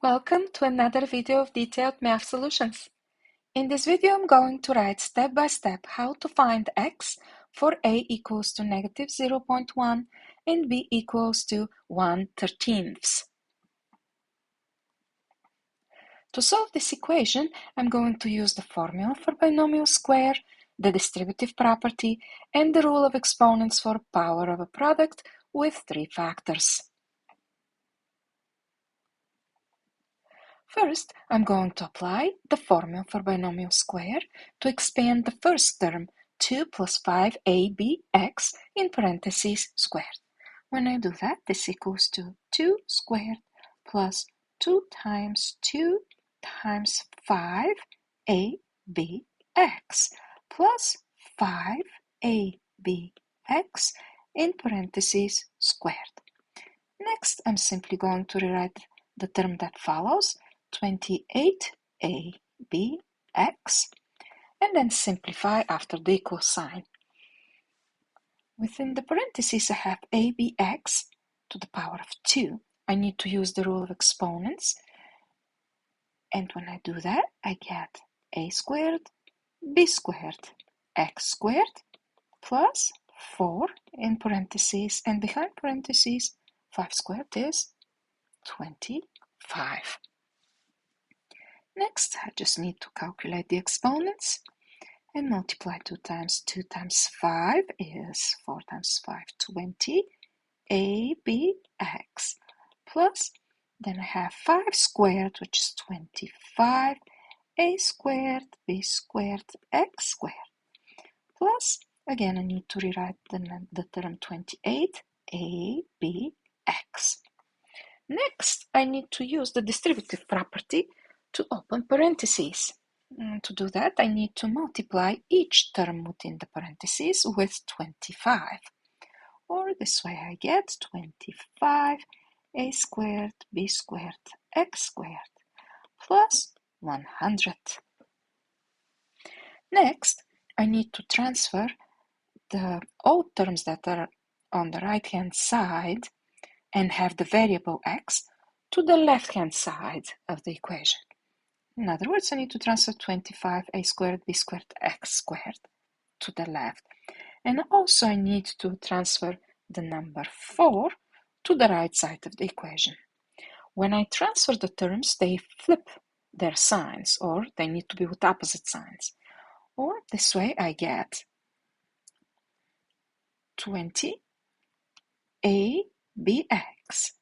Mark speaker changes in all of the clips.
Speaker 1: Welcome to another video of detailed math solutions. In this video, I'm going to write step by step how to find x for a equals to negative 0.1 and b equals to 1/13. To solve this equation, I'm going to use the formula for binomial square, the distributive property, and the rule of exponents for power of a product with 3 factors. First, I'm going to apply the formula for binomial square to expand the first term, 2 plus 5abx in parentheses squared. When I do that, this equals to 2 squared plus 2 times 2 times 5abx plus 5abx in parentheses squared. Next, I'm simply going to rewrite the term that follows, 28abx, and then simplify after the equal sign. Within the parentheses, I have abx to the power of 2. I need to use the rule of exponents, and when I do that, I get a squared, b squared, x squared, plus 4 in parentheses, and behind parentheses, 5 squared is 25. Next, I just need to calculate the exponents and multiply 2 times 5 is 4 times 5, 20, abx, plus, then I have 5 squared, which is 25, a squared, b squared, x squared, plus, again I need to rewrite the term 28, abx. Next, I need to use the distributive property to open parentheses. To do that, I need to multiply each term within the parentheses with 25. Or this way I get 25 a squared, b squared, x squared, plus 100. Next, I need to transfer all terms that are on the right-hand side and have the variable x to the left-hand side of the equation. In other words, I need to transfer 25 a squared, b squared, x squared to the left. And also I need to transfer the number 4 to the right side of the equation. When I transfer the terms, they flip their signs, or they need to be with opposite signs. Or this way I get 20 abx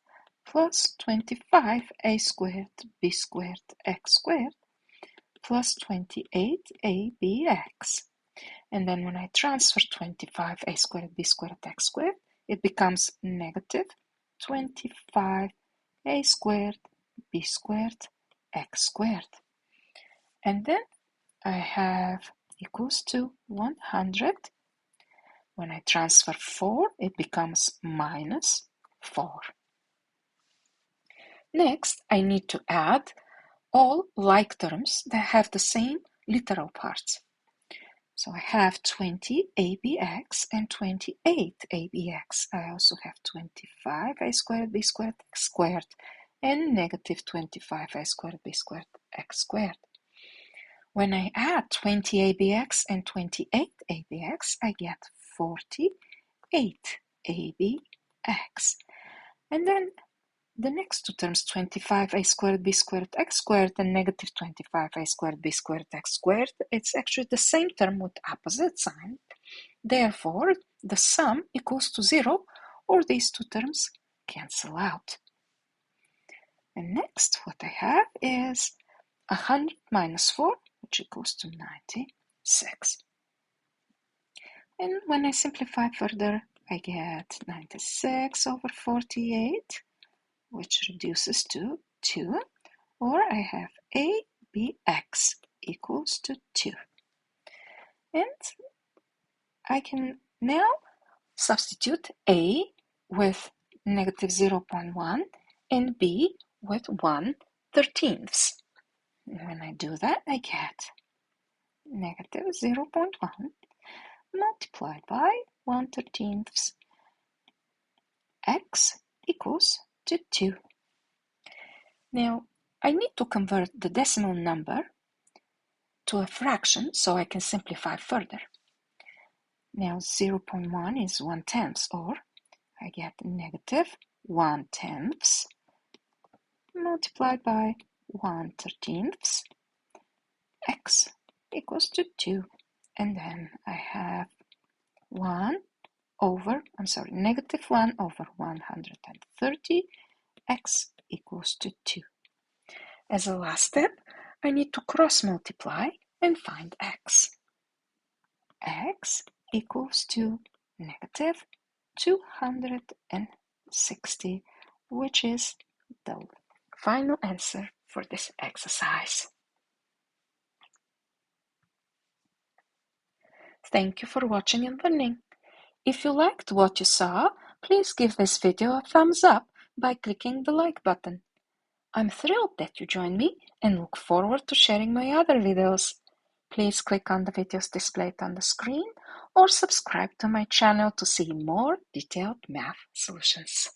Speaker 1: plus 25 a squared, b squared, x squared, plus 28 abx. And then when I transfer 25 a squared, b squared, x squared, it becomes negative 25 a squared, b squared, x squared. And then I have equals to 100. When I transfer 4, it becomes minus 4. Next, I need to add all like terms that have the same literal parts. So I have 20 abx and 28 abx. I also have 25 a squared, b squared, x squared, and negative 25 a squared, b squared, x squared. When I add 20 abx and 28 abx, I get 48 abx. And then the next two terms, 25 a squared, b squared, x squared, and negative 25 a squared, b squared, x squared, it's actually the same term with opposite sign. Therefore, the sum equals to 0, or these two terms cancel out. And next, what I have is 100 minus 4, which equals to 96. And when I simplify further, I get 96 over 48, which reduces to 2, or I have abx equals to 2. And I can now substitute a with negative 0.1 and b with 1/13. When I do that, I get negative 0.1 multiplied by 1/13 x equals to 2. Now, I need to convert the decimal number to a fraction so I can simplify further. Now 0.1 is 1/10, or I get negative 1/10 multiplied by 1/13. X equals to 2. And then I have negative 1 over 130. X equals to 2. As a last step, I need to cross multiply and find x. X equals to negative 260, which is the final answer for this exercise. Thank you for watching and learning. If you liked what you saw, please give this video a thumbs up by clicking the like button. I'm thrilled that you joined me and look forward to sharing my other videos. Please click on the videos displayed on the screen or subscribe to my channel to see more detailed math solutions.